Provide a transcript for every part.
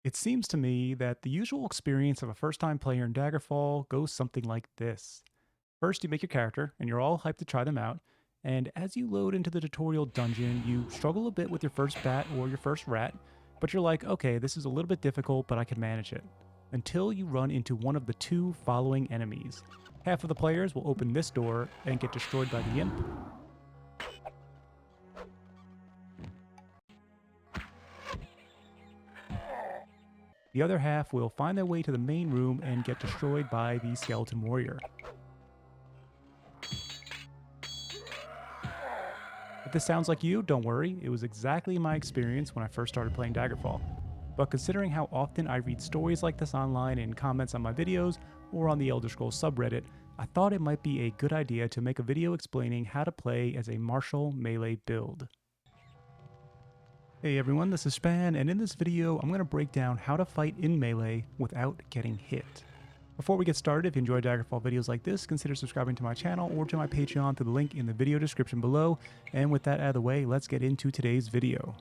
It seems to me that the usual experience of a first time player in Daggerfall goes something like this. First, you make your character, and you're all hyped to try them out. And as you load into the tutorial dungeon, you struggle a bit with your first bat or your first rat, but you're like, okay, this is a little bit difficult, but I can manage it. Until you run into one of the two following enemies. Half of the players will open this door and get destroyed by the imp. The other half will find their way to the main room and get destroyed by the skeleton warrior. If this sounds like you, don't worry, it was exactly my experience when I first started playing Daggerfall. But considering how often I read stories like this online in comments on my videos or on the Elder Scrolls subreddit, I thought it might be a good idea to make a video explaining how to play as a martial melee build. Hey everyone, this is Shpan, and in this video I'm going to break down how to fight in melee without getting hit. Before we get started, if you enjoy Daggerfall videos like this, consider subscribing to my channel or to my Patreon through the link in the video description below, and with that out of the way, let's get into today's video.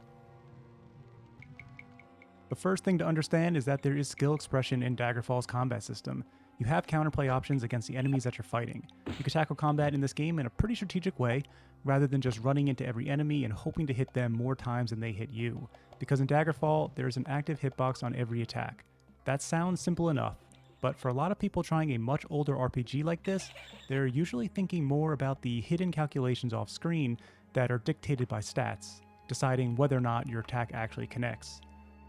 The first thing to understand is that there is skill expression in Daggerfall's combat system. You have counterplay options against the enemies that you're fighting. You can tackle combat in this game in a pretty strategic way, rather than just running into every enemy and hoping to hit them more times than they hit you. Because in Daggerfall, there is an active hitbox on every attack. That sounds simple enough, but for a lot of people trying a much older RPG like this, they're usually thinking more about the hidden calculations off screen that are dictated by stats, deciding whether or not your attack actually connects.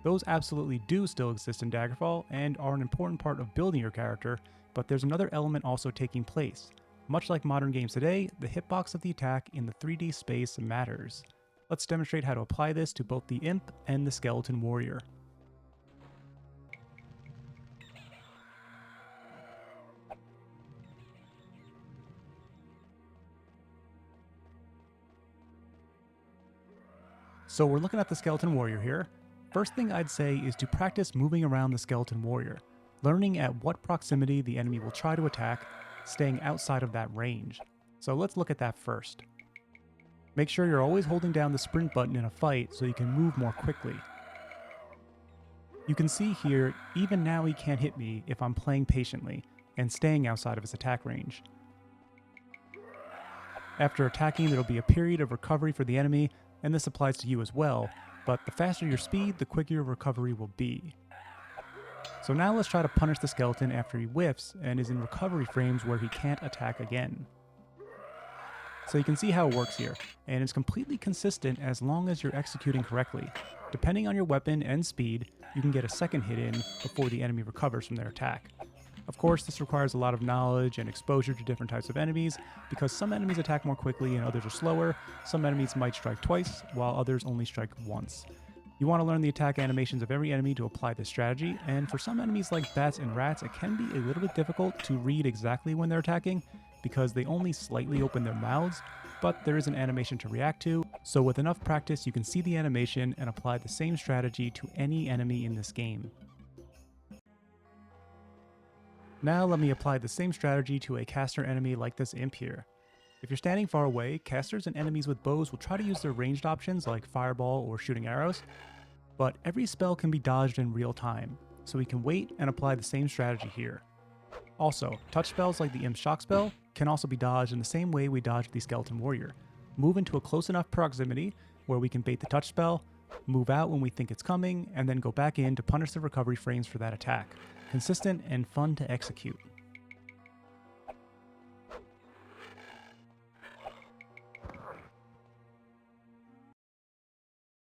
Those absolutely do still exist in Daggerfall and are an important part of building your character, but there's another element also taking place. Much like modern games today, the hitbox of the attack in the 3D space matters. Let's demonstrate how to apply this to both the imp and the skeleton warrior. So we're looking at the skeleton warrior here. First thing I'd say is to practice moving around the skeleton warrior, learning at what proximity the enemy will try to attack, staying outside of that range. So let's look at that first. Make sure you're always holding down the sprint button in a fight so you can move more quickly. You can see here, even now he can't hit me if I'm playing patiently and staying outside of his attack range. After attacking, there'll be a period of recovery for the enemy, and this applies to you as well, but the faster your speed, the quicker your recovery will be. So now let's try to punish the skeleton after he whiffs and is in recovery frames where he can't attack again. So you can see how it works here, and it's completely consistent as long as you're executing correctly. Depending on your weapon and speed, you can get a second hit in before the enemy recovers from their attack. Of course, this requires a lot of knowledge and exposure to different types of enemies, because some enemies attack more quickly and others are slower. Some enemies might strike twice, while others only strike once. You want to learn the attack animations of every enemy to apply this strategy, and for some enemies like bats and rats, it can be a little bit difficult to read exactly when they're attacking, because they only slightly open their mouths, but there is an animation to react to, so with enough practice you can see the animation and apply the same strategy to any enemy in this game. Now let me apply the same strategy to a caster enemy like this imp here. If you're standing far away, casters and enemies with bows will try to use their ranged options like fireball or shooting arrows, but every spell can be dodged in real time, so we can wait and apply the same strategy here. Also, touch spells like the imp shock spell can also be dodged in the same way we dodged the skeleton warrior. Move into a close enough proximity where we can bait the touch spell, move out when we think it's coming, and then go back in to punish the recovery frames for that attack. Consistent and fun to execute.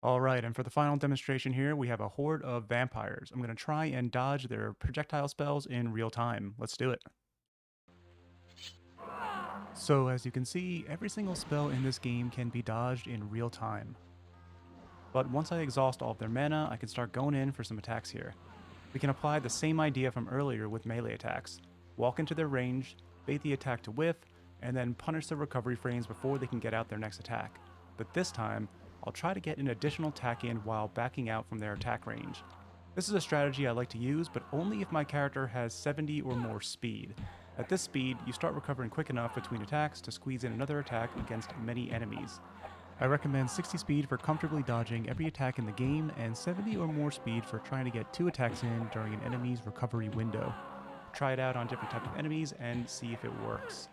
Alright, and for the final demonstration here, we have a horde of vampires. I'm going to try and dodge their projectile spells in real time. Let's do it. So as you can see, every single spell in this game can be dodged in real time. But once I exhaust all of their mana, I can start going in for some attacks here. We can apply the same idea from earlier with melee attacks. Walk into their range, bait the attack to whiff, and then punish the recovery frames before they can get out their next attack. But this time, I'll try to get an additional attack in while backing out from their attack range. This is a strategy I like to use, but only if my character has 70 or more speed. At this speed, you start recovering quick enough between attacks to squeeze in another attack against many enemies. I recommend 60 speed for comfortably dodging every attack in the game, and 70 or more speed for trying to get 2 attacks in during an enemy's recovery window. Try it out on different types of enemies and see if it works.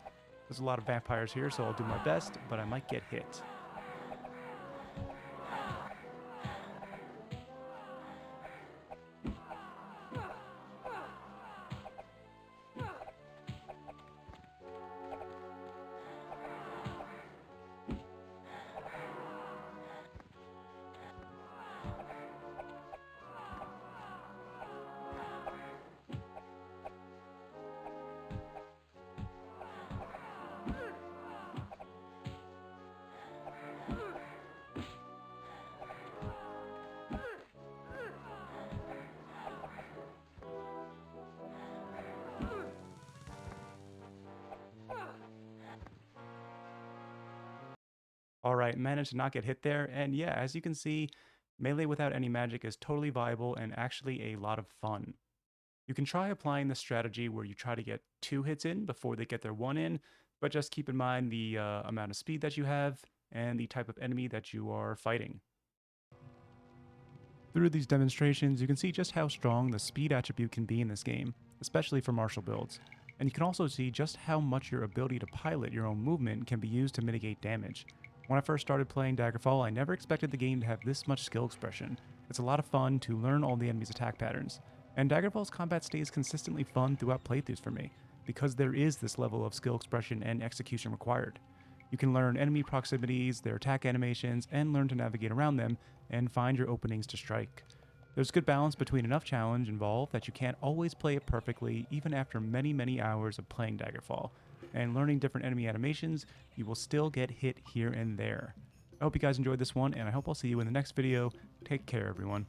There's a lot of vampires here, so I'll do my best, but I might get hit. Alright, managed to not get hit there, and yeah, as you can see, melee without any magic is totally viable and actually a lot of fun. You can try applying this strategy where you try to get 2 hits in before they get their 1 in, but just keep in mind the amount of speed that you have and the type of enemy that you are fighting. Through these demonstrations, you can see just how strong the speed attribute can be in this game, especially for martial builds. And you can also see just how much your ability to pilot your own movement can be used to mitigate damage. When I first started playing Daggerfall, I never expected the game to have this much skill expression. It's a lot of fun to learn all the enemy's attack patterns. And Daggerfall's combat stays consistently fun throughout playthroughs for me, because there is this level of skill expression and execution required. You can learn enemy proximities, their attack animations, and learn to navigate around them, and find your openings to strike. There's good balance between enough challenge involved that you can't always play it perfectly even after many hours of playing Daggerfall, and learning different enemy animations, you will still get hit here and there. I hope you guys enjoyed this one, and I hope I'll see you in the next video. Take care, everyone.